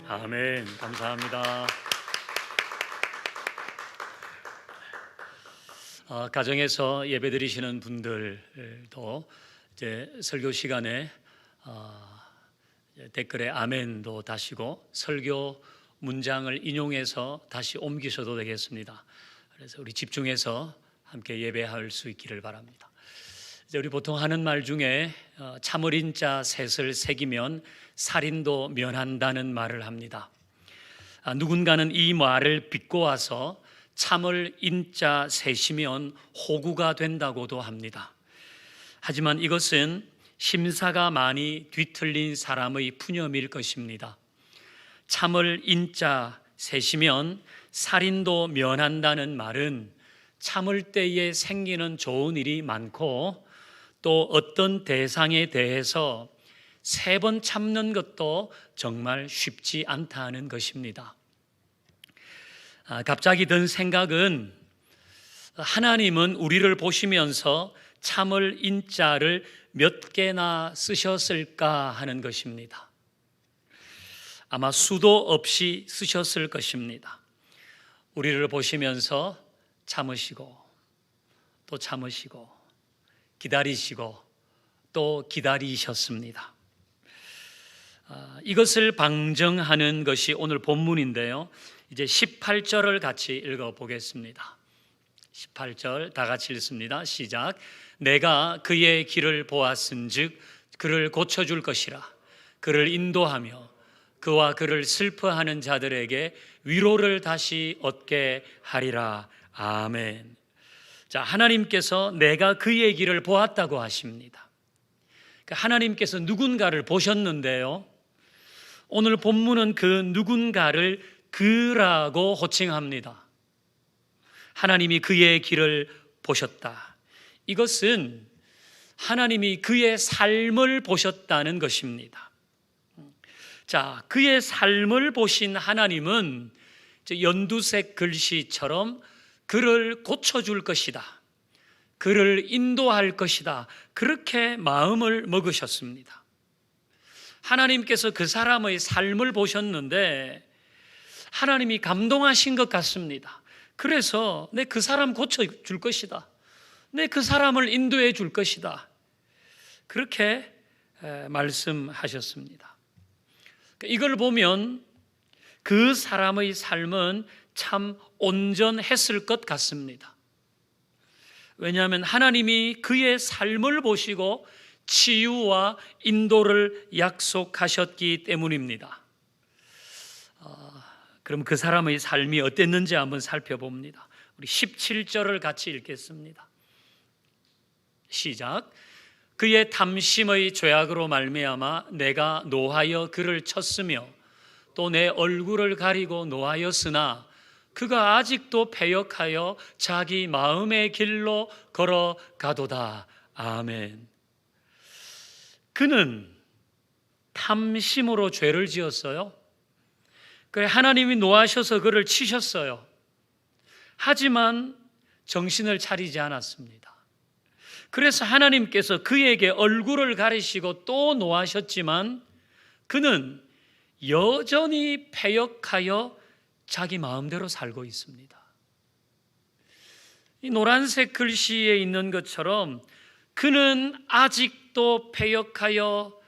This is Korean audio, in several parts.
아멘. 감사합니다. 가정에서 예배드리시는 분들도 이제 설교 시간에 댓글에 아멘도 다시고 설교 문장을 인용해서 다시 옮기셔도 되겠습니다. 그래서 우리 집중해서 함께 예배할 수 있기를 바랍니다. 이제 우리 보통 하는 말 중에 참을 인자 셋을 새기면 살인도 면한다는 말을 합니다. 누군가는 이 말을 비꼬아서 참을 인자 셋이면 호구가 된다고도 합니다. 하지만 이것은 심사가 많이 뒤틀린 사람의 푸념일 것입니다. 참을 인자 셋이면 살인도 면한다는 말은 참을 때에 생기는 좋은 일이 많고 또 어떤 대상에 대해서 3번 참는 것도 정말 쉽지 않다는 것입니다. 갑자기 든 생각은 하나님은 우리를 보시면서 참을 인자를 몇 개나 쓰셨을까 하는 것입니다. 아마 수도 없이 쓰셨을 것입니다. 우리를 보시면서 참으시고 또 참으시고 기다리시고 또 기다리셨습니다. 이것을 방증하는 것이 오늘 본문인데요. 이제 18절을 같이 읽어보겠습니다. 18절 다 같이 읽습니다. 시작. 내가 그의 길을 보았은즉 그를 고쳐줄 것이라. 그를 인도하며 그와 그를 슬퍼하는 자들에게 위로를 다시 얻게 하리라. 아멘. 자, 하나님께서 내가 그의 길을 보았다고 하십니다. 하나님께서 누군가를 보셨는데요, 오늘 본문은 그 누군가를 그라고 호칭합니다. 하나님이 그의 길을 보셨다. 이것은 하나님이 그의 삶을 보셨다는 것입니다. 자, 그의 삶을 보신 하나님은 연두색 글씨처럼 그를 고쳐줄 것이다, 그를 인도할 것이다, 그렇게 마음을 먹으셨습니다. 하나님께서 그 사람의 삶을 보셨는데 하나님이 감동하신 것 같습니다. 그래서 내 그 사람 고쳐줄 것이다, 내 그 사람을 인도해 줄 것이다, 그렇게 말씀하셨습니다. 이걸 보면 그 사람의 삶은 참 온전했을 것 같습니다. 왜냐하면 하나님이 그의 삶을 보시고 치유와 인도를 약속하셨기 때문입니다. 그럼 그 사람의 삶이 어땠는지 한번 살펴봅니다. 우리 17절을 같이 읽겠습니다. 시작. 그의 탐심의 죄악으로 말미암아 내가 노하여 그를 쳤으며 또 내 얼굴을 가리고 노하였으나 그가 아직도 패역하여 자기 마음의 길로 걸어가도다. 아멘. 그는 탐심으로 죄를 지었어요. 그래, 하나님이 노하셔서 그를 치셨어요. 하지만 정신을 차리지 않았습니다. 그래서 하나님께서 그에게 얼굴을 가리시고 또 노하셨지만 그는 여전히 패역하여 자기 마음대로 살고 있습니다. 이 노란색 글씨에 있는 것처럼 그는 아직도 패역하여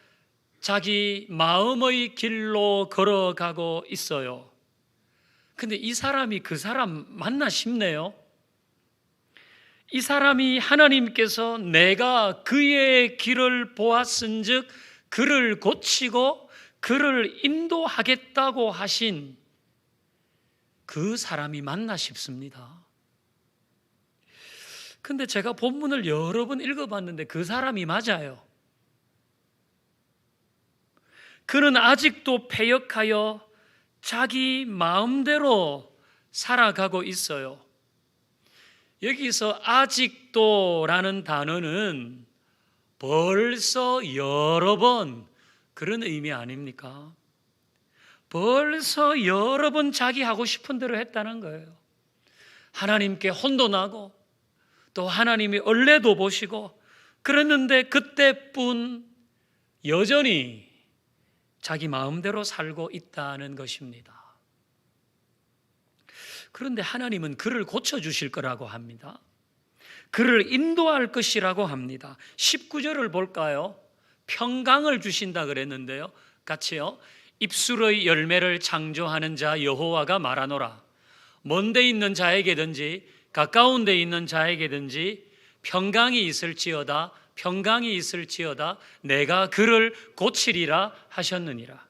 자기 마음의 길로 걸어가고 있어요. 근데 이 사람이 그 사람 맞나 싶네요. 이 사람이 하나님께서 내가 그의 길을 보았은즉 그를 고치고 그를 인도하겠다고 하신 그 사람이 맞나 싶습니다. 근데 제가 본문을 여러 번 읽어봤는데 그 사람이 맞아요. 그는 아직도 패역하여 자기 마음대로 살아가고 있어요. 여기서 아직도라는 단어는 벌써 여러 번, 그런 의미 아닙니까? 벌써 여러 번 자기 하고 싶은 대로 했다는 거예요. 하나님께 혼도 나고 또 하나님이 얼레도 보시고 그랬는데 그때뿐 여전히 자기 마음대로 살고 있다는 것입니다. 그런데 하나님은 그를 고쳐주실 거라고 합니다. 그를 인도할 것이라고 합니다. 19절을 볼까요? 평강을 주신다 그랬는데요. 같이요. 입술의 열매를 창조하는 자 여호와가 말하노라. 먼 데 있는 자에게든지 가까운 데 있는 자에게든지 평강이 있을지어다 평강이 있을지어다 내가 그를 고치리라 하셨느니라.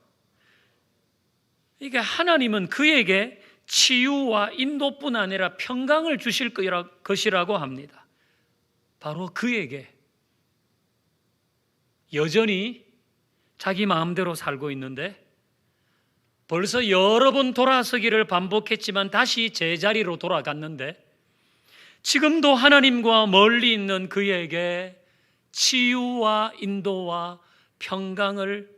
이게 하나님은 그에게 치유와 인도뿐 아니라 평강을 주실 것이라고 합니다. 바로 그에게. 여전히 자기 마음대로 살고 있는데 벌써 여러 번 돌아서기를 반복했지만 다시 제자리로 돌아갔는데 지금도 하나님과 멀리 있는 그에게 치유와 인도와 평강을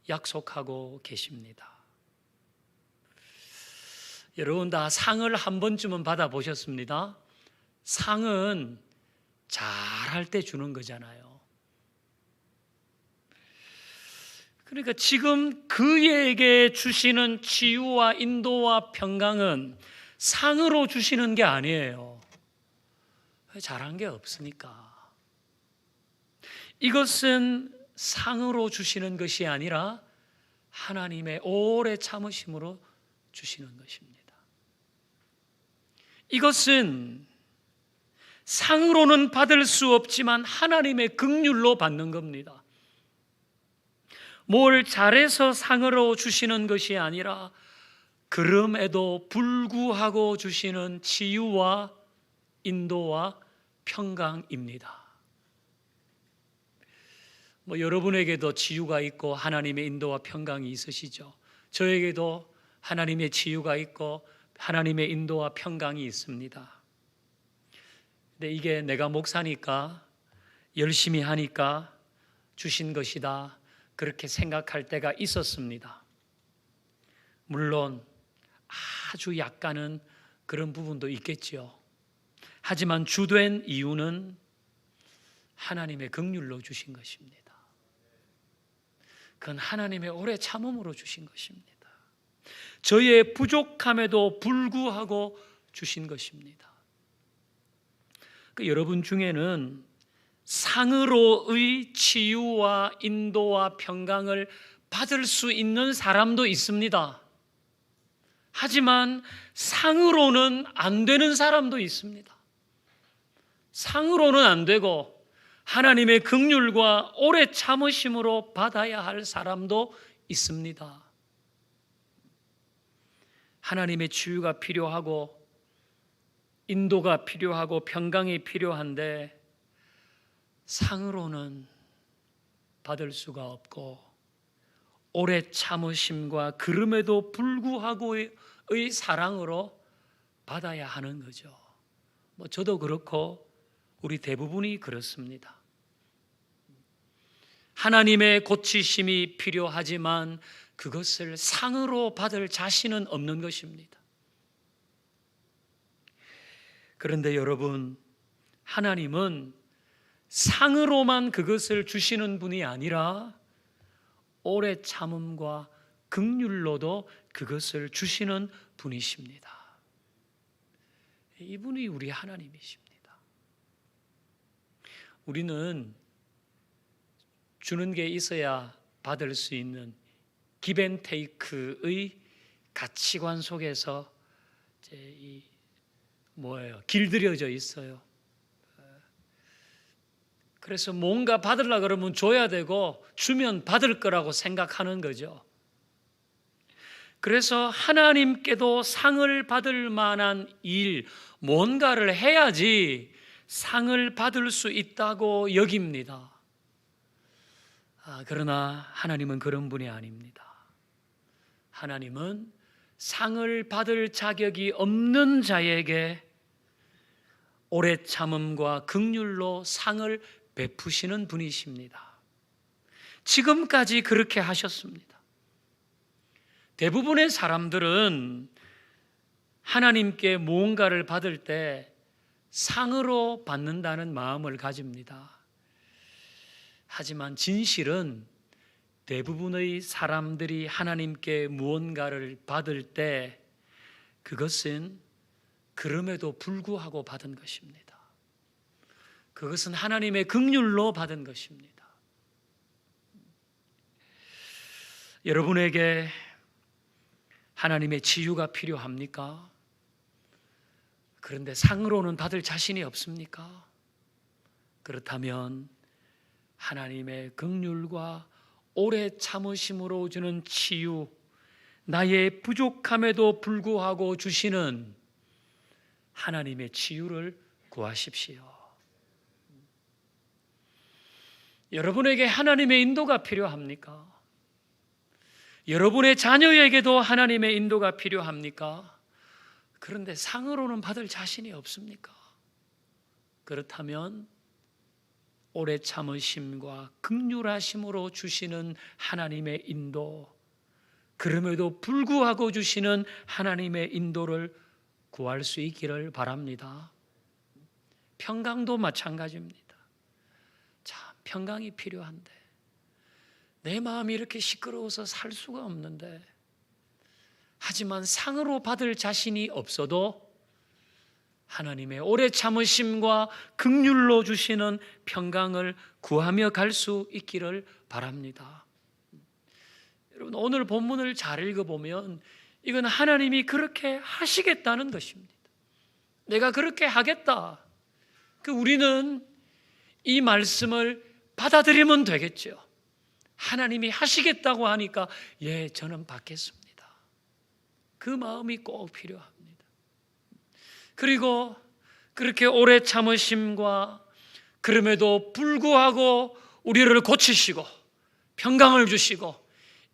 약속하고 계십니다. 여러분 다 상을 한 번쯤은 받아보셨습니다. 상은 잘할 때 주는 거잖아요. 그러니까 지금 그에게 주시는 치유와 인도와 평강은 상으로 주시는 게 아니에요. 잘한 게 없으니까. 이것은 상으로 주시는 것이 아니라 하나님의 오래 참으심으로 주시는 것입니다. 이것은 상으로는 받을 수 없지만 하나님의 긍휼로 받는 겁니다. 뭘 잘해서 상으로 주시는 것이 아니라 그럼에도 불구하고 주시는 치유와 인도와 평강입니다. 여러분에게도 치유가 있고 하나님의 인도와 평강이 있으시죠. 저에게도 하나님의 치유가 있고 하나님의 인도와 평강이 있습니다. 근데 이게 내가 목사니까 열심히 하니까 주신 것이다 그렇게 생각할 때가 있었습니다. 물론 아주 약간은 그런 부분도 있겠지요. 하지만 주된 이유는 하나님의 긍휼로 주신 것입니다. 그건 하나님의 오래 참음으로 주신 것입니다. 저의 부족함에도 불구하고 주신 것입니다. 여러분 중에는 상으로의 치유와 인도와 평강을 받을 수 있는 사람도 있습니다. 하지만 상으로는 안 되는 사람도 있습니다. 상으로는 안 되고 하나님의 긍휼과 오래 참으심으로 받아야 할 사람도 있습니다. 하나님의 치유가 필요하고 인도가 필요하고 평강이 필요한데 상으로는 받을 수가 없고 오래 참으심과 그럼에도 불구하고의 사랑으로 받아야 하는 거죠. 저도 그렇고 우리 대부분이 그렇습니다. 하나님의 고치심이 필요하지만 그것을 상으로 받을 자신은 없는 것입니다. 그런데 여러분, 하나님은 상으로만 그것을 주시는 분이 아니라 오래 참음과 긍휼로도 그것을 주시는 분이십니다. 이분이 우리 하나님이십니다. 우리는 주는 게 있어야 받을 수 있는 기브앤테이크의 가치관 속에서 길들여져 있어요. 그래서 뭔가 받으려고 그러면 줘야 되고 주면 받을 거라고 생각하는 거죠. 그래서 하나님께도 상을 받을 만한 일, 뭔가를 해야지 상을 받을 수 있다고 여깁니다. 그러나 하나님은 그런 분이 아닙니다. 하나님은 상을 받을 자격이 없는 자에게 오래 참음과 긍휼로 상을 베푸시는 분이십니다. 지금까지 그렇게 하셨습니다. 대부분의 사람들은 하나님께 무언가를 받을 때 상으로 받는다는 마음을 가집니다. 하지만 진실은 대부분의 사람들이 하나님께 무언가를 받을 때 그것은 그럼에도 불구하고 받은 것입니다. 그것은 하나님의 긍휼로 받은 것입니다. 여러분에게 하나님의 치유가 필요합니까? 그런데 상으로는 받을 자신이 없습니까? 그렇다면 하나님의 긍휼과 오래 참으심으로 주는 치유, 나의 부족함에도 불구하고 주시는 하나님의 치유를 구하십시오. 여러분에게 하나님의 인도가 필요합니까? 여러분의 자녀에게도 하나님의 인도가 필요합니까? 그런데 상으로는 받을 자신이 없습니까? 그렇다면 오래 참으심과 긍휼하심으로 주시는 하나님의 인도, 그럼에도 불구하고 주시는 하나님의 인도를 구할 수 있기를 바랍니다. 평강도 마찬가지입니다. 참 평강이 필요한데 내 마음이 이렇게 시끄러워서 살 수가 없는데, 하지만 상으로 받을 자신이 없어도 하나님의 오래 참으심과 긍휼로 주시는 평강을 구하며 갈 수 있기를 바랍니다. 여러분, 오늘 본문을 잘 읽어보면 이건 하나님이 그렇게 하시겠다는 것입니다. 내가 그렇게 하겠다. 우리는 이 말씀을 받아들이면 되겠죠. 하나님이 하시겠다고 하니까 예, 저는 받겠습니다. 그 마음이 꼭 필요합니다. 그리고 그렇게 오래 참으심과 그럼에도 불구하고 우리를 고치시고 평강을 주시고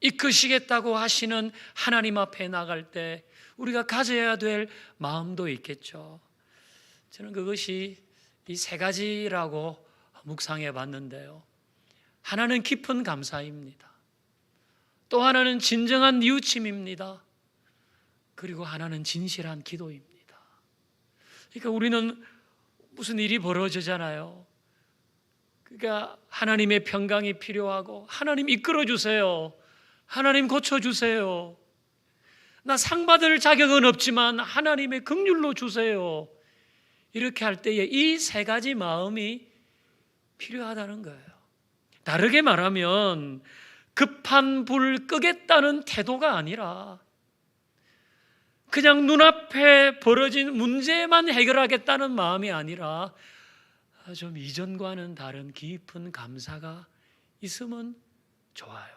이끄시겠다고 하시는 하나님 앞에 나갈 때 우리가 가져야 될 마음도 있겠죠. 저는 그것이 이 세 가지라고 묵상해 봤는데요. 하나는 깊은 감사입니다. 또 하나는 진정한 뉘우침입니다. 그리고 하나는 진실한 기도입니다. 그러니까 우리는 무슨 일이 벌어지잖아요. 그러니까 하나님의 평강이 필요하고, 하나님 이끌어 주세요, 하나님 고쳐 주세요, 나 상 받을 자격은 없지만 하나님의 긍휼로 주세요, 이렇게 할 때에 이 세 가지 마음이 필요하다는 거예요. 다르게 말하면 급한 불 끄겠다는 태도가 아니라 그냥 눈앞에 벌어진 문제만 해결하겠다는 마음이 아니라 좀 이전과는 다른 깊은 감사가 있으면 좋아요.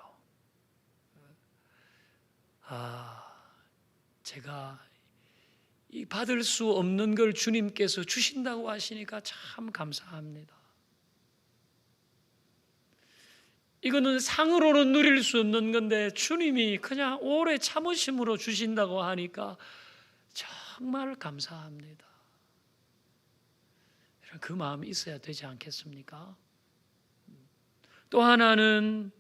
제가 이 받을 수 없는 걸 주님께서 주신다고 하시니까 참 감사합니다. 이거는 상으로는 누릴 수 없는 건데 주님이 그냥 오래 참으심으로 주신다고 하니까 정말 감사합니다. 그 마음이 있어야 되지 않겠습니까? 또 하나는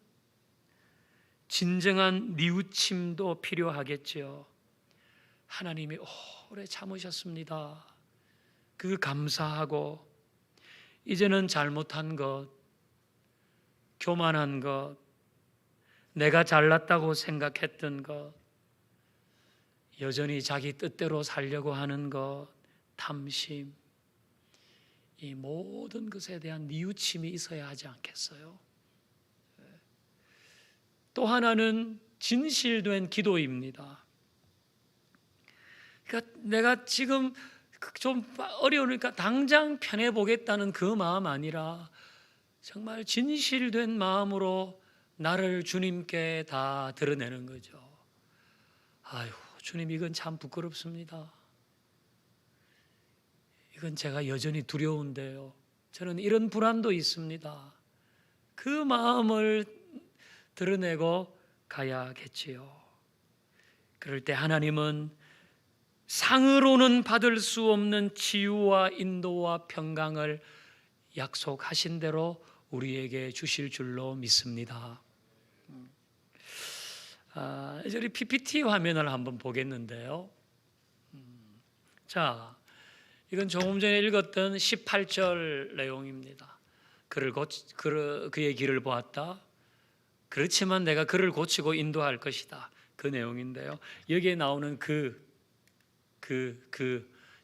진정한 뉘우침도 필요하겠죠. 하나님이 오래 참으셨습니다. 그 감사하고 이제는 잘못한 것, 교만한 것, 내가 잘났다고 생각했던 것, 여전히 자기 뜻대로 살려고 하는 것, 탐심, 이 모든 것에 대한 뉘우침이 있어야 하지 않겠어요? 또 하나는 진실된 기도입니다. 그러니까 내가 지금 좀 어려우니까 당장 편해보겠다는 그 마음 아니라 정말 진실된 마음으로 나를 주님께 다 드러내는 거죠. 아유, 주님, 이건 참 부끄럽습니다. 이건 제가 여전히 두려운데요. 저는 이런 불안도 있습니다. 그 마음을 드러내고 가야겠지요. 그럴 때 하나님은 상으로는 받을 수 없는 치유와 인도와 평강을 약속하신 대로 우리에게 주실 줄로 믿습니다. 이제 우리 PPT 화면을 한번 보겠는데요. 자, 이건 조금 전에 읽었던 18절 내용입니다. 그의 길을 보았다. 그렇지만 내가 그를 고치고 인도할 것이다. 그 내용인데요. 여기에 나오는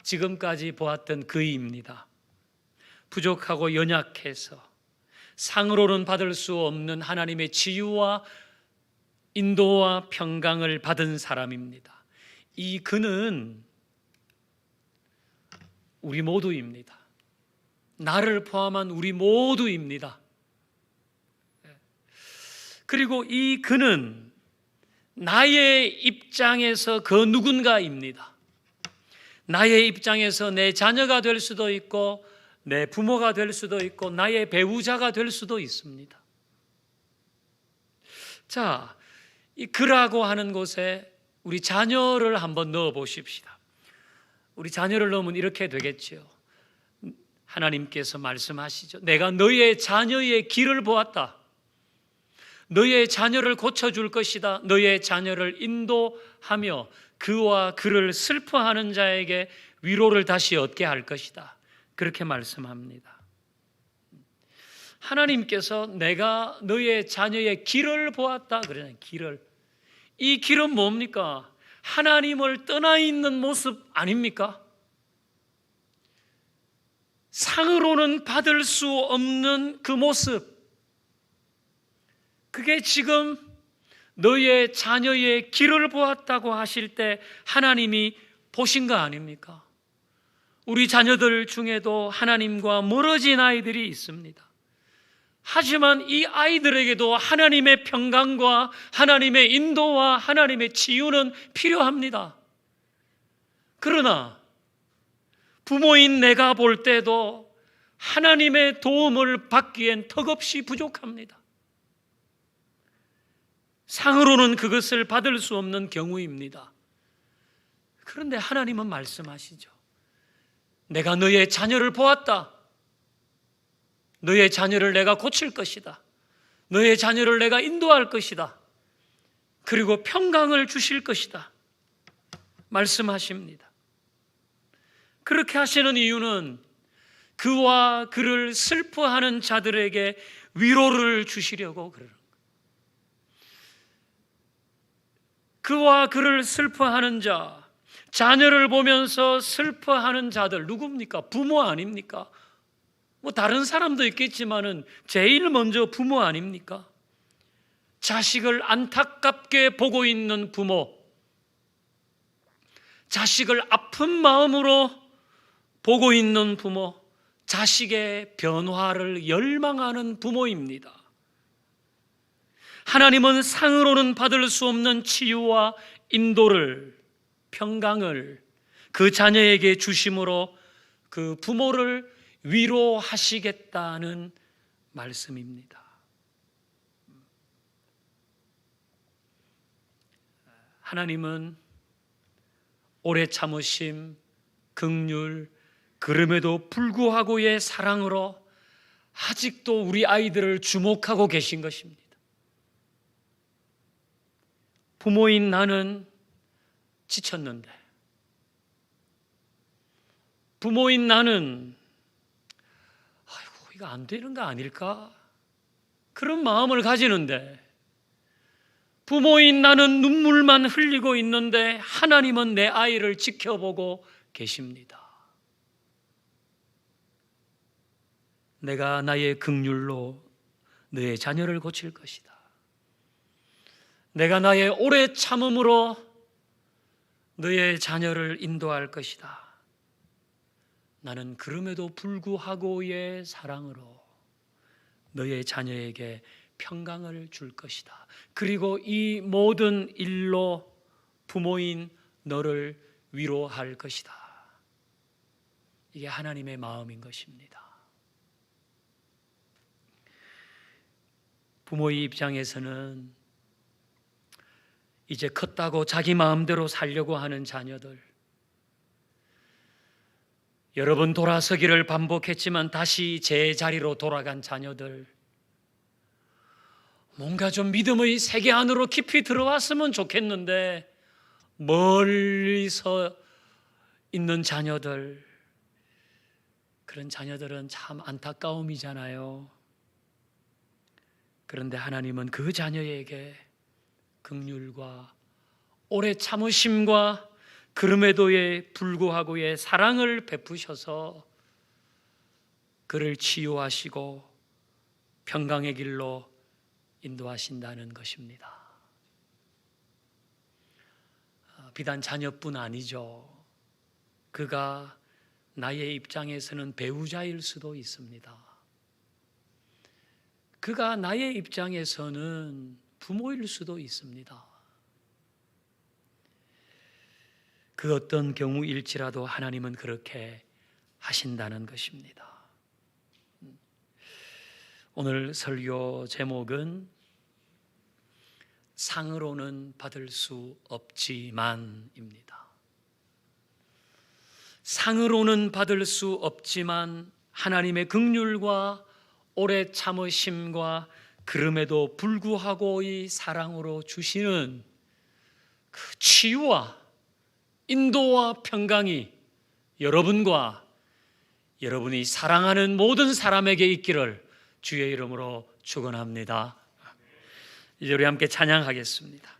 지금까지 보았던 그이입니다. 부족하고 연약해서 상으로는 받을 수 없는 하나님의 치유와 인도와 평강을 받은 사람입니다. 이 그는 우리 모두입니다. 나를 포함한 우리 모두입니다. 그리고 이 그는 나의 입장에서 그 누군가입니다. 나의 입장에서 내 자녀가 될 수도 있고 내 부모가 될 수도 있고 나의 배우자가 될 수도 있습니다. 자, 이 그라고 하는 곳에 우리 자녀를 한번 넣어 보십시다. 우리 자녀를 넣으면 이렇게 되겠지요. 하나님께서 말씀하시죠. 내가 너의 자녀의 길을 보았다. 너의 자녀를 고쳐줄 것이다. 너의 자녀를 인도하며 그와 그를 슬퍼하는 자에게 위로를 다시 얻게 할 것이다. 그렇게 말씀합니다. 하나님께서 내가 너의 자녀의 길을 보았다 그러잖아요. 길을. 이 길은 뭡니까? 하나님을 떠나 있는 모습 아닙니까? 상으로는 받을 수 없는 그 모습. 그게 지금 너의 자녀의 길을 보았다고 하실 때 하나님이 보신 거 아닙니까? 우리 자녀들 중에도 하나님과 멀어진 아이들이 있습니다. 하지만 이 아이들에게도 하나님의 평강과 하나님의 인도와 하나님의 치유는 필요합니다. 그러나 부모인 내가 볼 때도 하나님의 도움을 받기엔 턱없이 부족합니다. 상으로는 그것을 받을 수 없는 경우입니다. 그런데 하나님은 말씀하시죠. 내가 너의 자녀를 보았다. 너의 자녀를 내가 고칠 것이다. 너의 자녀를 내가 인도할 것이다. 그리고 평강을 주실 것이다. 말씀하십니다. 그렇게 하시는 이유는 그와 그를 슬퍼하는 자들에게 위로를 주시려고 그러는 거예요. 그와 그를 슬퍼하는 자, 자녀를 보면서 슬퍼하는 자들 누굽니까? 부모 아닙니까? 뭐 다른 사람도 있겠지만은 제일 먼저 부모 아닙니까? 자식을 안타깝게 보고 있는 부모, 자식을 아픈 마음으로 보고 있는 부모, 자식의 변화를 열망하는 부모입니다. 하나님은 상으로는 받을 수 없는 치유와 인도를, 평강을 그 자녀에게 주심으로 그 부모를 위로하시겠다는 말씀입니다. 하나님은 오래 참으심, 긍휼, 그럼에도 불구하고의 사랑으로 아직도 우리 아이들을 주목하고 계신 것입니다. 부모인 나는 지쳤는데, 부모인 나는 아이고 이거 안 되는 거 아닐까? 그런 마음을 가지는데, 부모인 나는 눈물만 흘리고 있는데 하나님은 내 아이를 지켜보고 계십니다. 내가 나의 긍휼로 너의 자녀를 고칠 것이다. 내가 나의 오래 참음으로 너의 자녀를 인도할 것이다. 나는 그럼에도 불구하고의 사랑으로 너의 자녀에게 평강을 줄 것이다. 그리고 이 모든 일로 부모인 너를 위로할 것이다. 이게 하나님의 마음인 것입니다. 부모의 입장에서는 이제 컸다고 자기 마음대로 살려고 하는 자녀들, 여러 번 돌아서기를 반복했지만 다시 제자리로 돌아간 자녀들, 뭔가 좀 믿음의 세계 안으로 깊이 들어왔으면 좋겠는데 멀리서 있는 자녀들, 그런 자녀들은 참 안타까움이잖아요. 그런데 하나님은 그 자녀에게 긍휼과 오래 참으심과 그럼에도에 불구하고의 사랑을 베푸셔서 그를 치유하시고 평강의 길로 인도하신다는 것입니다. 비단 자녀뿐 아니죠. 그가 나의 입장에서는 배우자일 수도 있습니다. 그가 나의 입장에서는 부모일 수도 있습니다. 그 어떤 경우일지라도 하나님은 그렇게 하신다는 것입니다. 오늘 설교 제목은 상으로는 받을 수 없지만입니다. 상으로는 받을 수 없지만 하나님의 긍휼과 오래 참으심과 그럼에도 불구하고 이 사랑으로 주시는 그 치유와 인도와 평강이 여러분과 여러분이 사랑하는 모든 사람에게 있기를 주의 이름으로 축원합니다. 이제 우리 함께 찬양하겠습니다.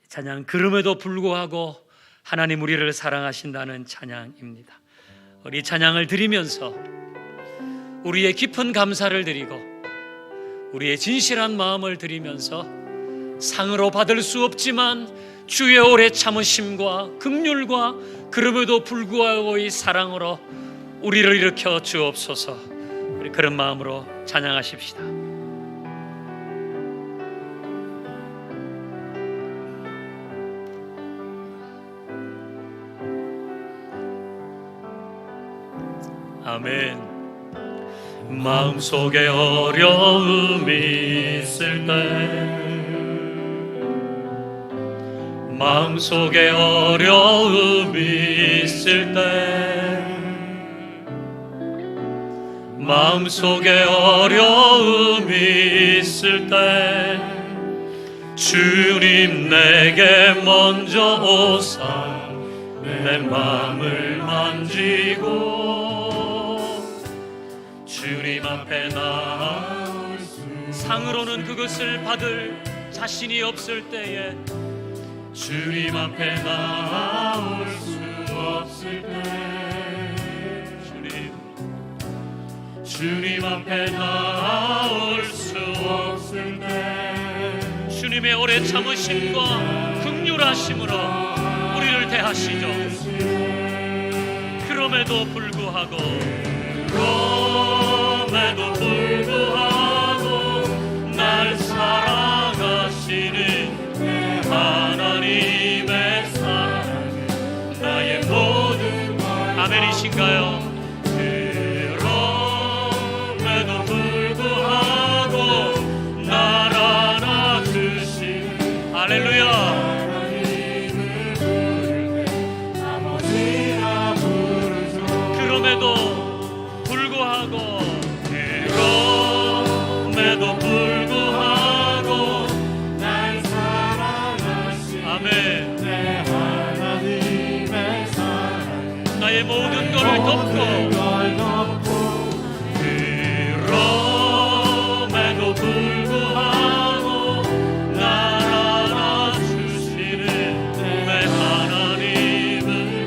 찬양, 그럼에도 불구하고 하나님 우리를 사랑하신다는 찬양입니다. 우리 찬양을 드리면서 우리의 깊은 감사를 드리고 우리의 진실한 마음을 드리면서 상으로 받을 수 없지만 주의 오래 참으심과 긍휼과 그럼에도 불구하고 이 사랑으로 우리를 일으켜 주옵소서. 우리 그런 마음으로 찬양하십시다. 아멘. 마음속에 어려움이 있을 때, 마음속에 어려움이 있을 때, 마음속에 어려움이 있을 때 주님 내게 먼저 오사 내 마음을 만지고 주님 앞에 나아올 수 상으로는 그것을 받을 자신이 없을 때에 주님 앞에 나아올 수 없을 때 주님 앞에 나아올 수 없을 때 주님의 오래 참으심과 긍휼하심으로 우리를 대하시죠. 그럼에도 불구하고 날 사랑하시는 하나님의 사랑은 나의 모든 아멘이신가요? 그럼에도 불구하고 날 안아주신 할렐루야. 그럼에도 불구하고 날 사랑하신 아멘 내 하나님의 사랑 나의 모든 것을 덮고 그럼에도 불구하고 날 안아주시는 내 하나님은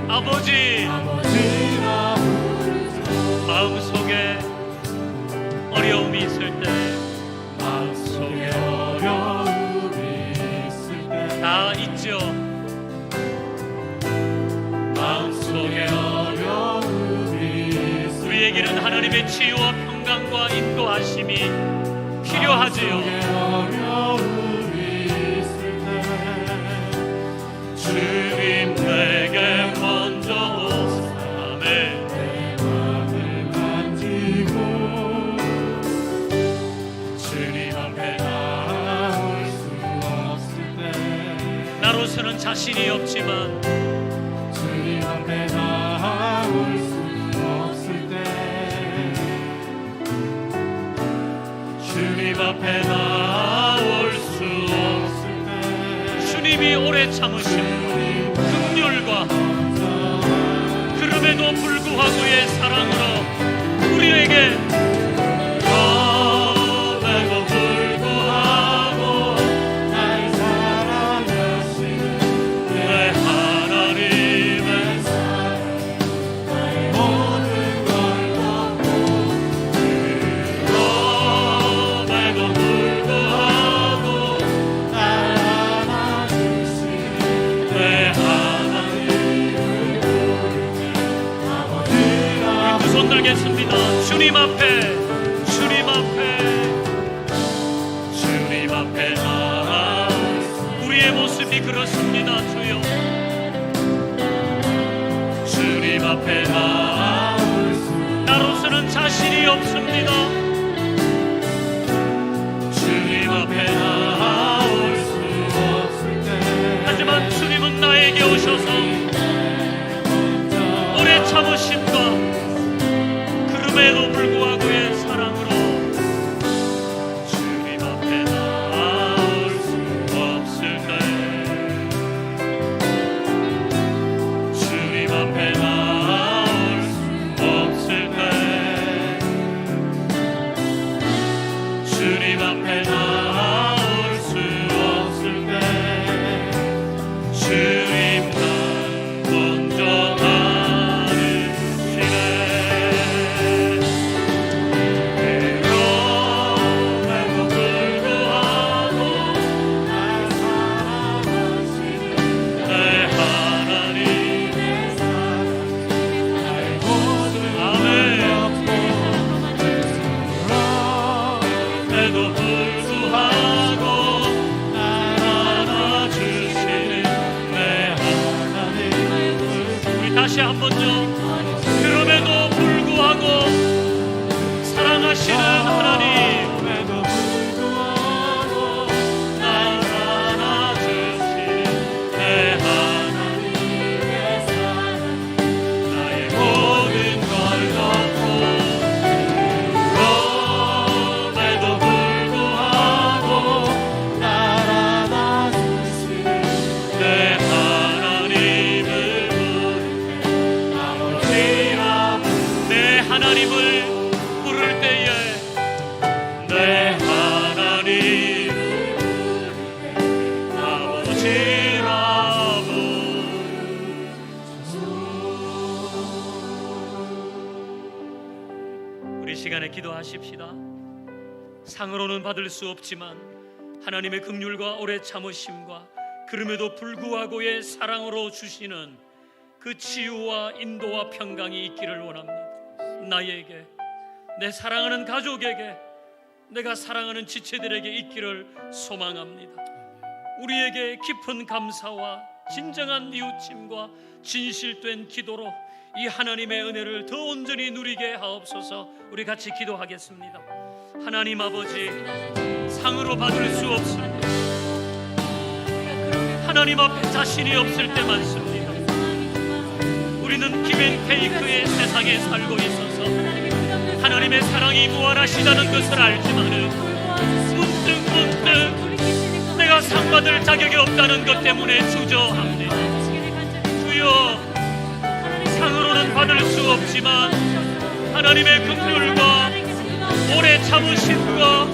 아버지 마음속에 어려움이 있을 때 마음속에 어려움이 있을 때 다 있죠. 마음속에 어려움이 있을 때 우리에게는 하나님의 치유와 평강과 인도하심이 필요하지요. 어려움이 있을 때 주님 내게 먼저 오사 아멘 나로서는 자신이 없지만 주님 앞에 나아올 수 없을 때 주님 앞에 나아올 수 없을 때 주님이 오래 참으신 긍휼과 그럼에도 불구하고의 사랑으로 우리에게 주님 앞에 주님 앞에 우리의 모습이 그렇습니다. 주여 주님 앞에 나로서는 자신이 없습니다. 주님 앞에 나올 수 없을 때 하지만 주님은 나에게 오셔서 오래 참으심과 그럼에도 불구하고의 사랑으로 주님 앞에 나올 수 없을 때 주님 앞에 나올 수 없을 때 주님 앞에 나올 수 없을 때 주님만 먼저 나르시네. 그럼에도 불구하고 날 사랑하시는 내 하나님 나의 모든 그럼에도 불구하고 날 안아주시는 내 하나님. 우리 다시 한번요. 그럼에도 불구하고 사랑하시는 하나님, 날 안아주시는 내 하나님, 나의 모든 걸 덮고 그럼에도 불구하고 날 안아주시는 내 하나님을 내 하나님을 부를 때에 내 하나님을 아버지라 우리 시간에 기도하십시다. 상으로는 받을 수 없지만 하나님의 긍휼과 오래 참으심과 그럼에도 불구하고의 사랑으로 주시는 그 치유와 인도와 평강이 있기를 원합니다. 나에게, 내 사랑하는 가족에게, 내가 사랑하는 지체들에게 있기를 소망합니다. 우리에게 깊은 감사와 진정한 이웃짐과 진실된 기도로 이 하나님의 은혜를 더 온전히 누리게 하옵소서. 우리 같이 기도하겠습니다. 하나님 아버지, 상으로 받을 수 없습니다. 하나님 앞에 자신이 없을 때 많습니다. 우리는 기브앤테이크의 세상에 살고 있어서 하나님의 사랑이 무한하시다는 것을 알지만은 문득 내가 상 받을 자격이 없다는 것 때문에 주저합니다. 주여, 상으로는 받을 수 없지만 하나님의 긍휼과 오래 참으심과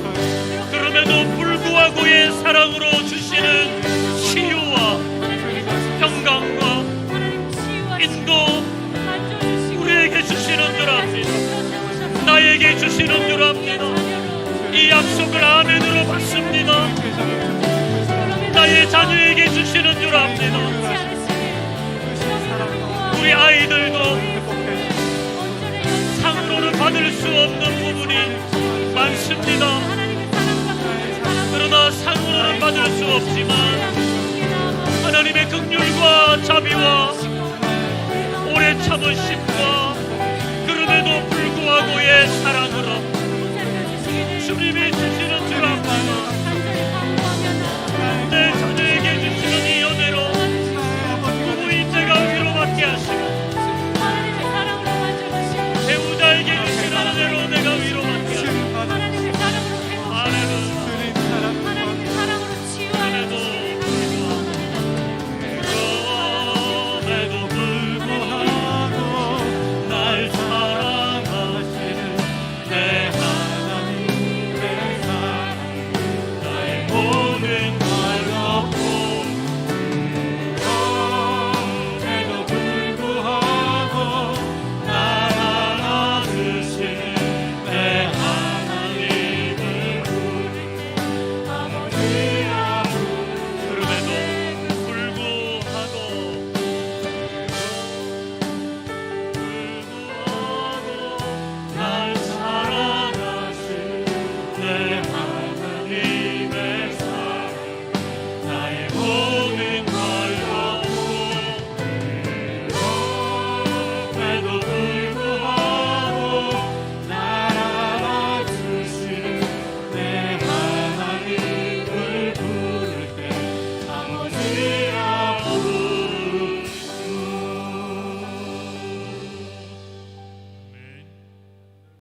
그럼에도 불구하고의 사랑으로 주시는 치유와 평강과 인도 우리에게 주시는 줄 압니다. 나에게 주시는 줄 압니다. 이 약속을 아멘으로 받습니다. 나의 자녀에게 주시는 줄 압니다. 우리 아이들도 상으로는 받을 수 없는 부분이 많습니다. 그러나 상으로는 받을 수 없지만 하나님의 긍휼과 자비와 오래 참으심과 그럼에도 불구하고의 사랑으로 주님이 주시는 줄 압니다.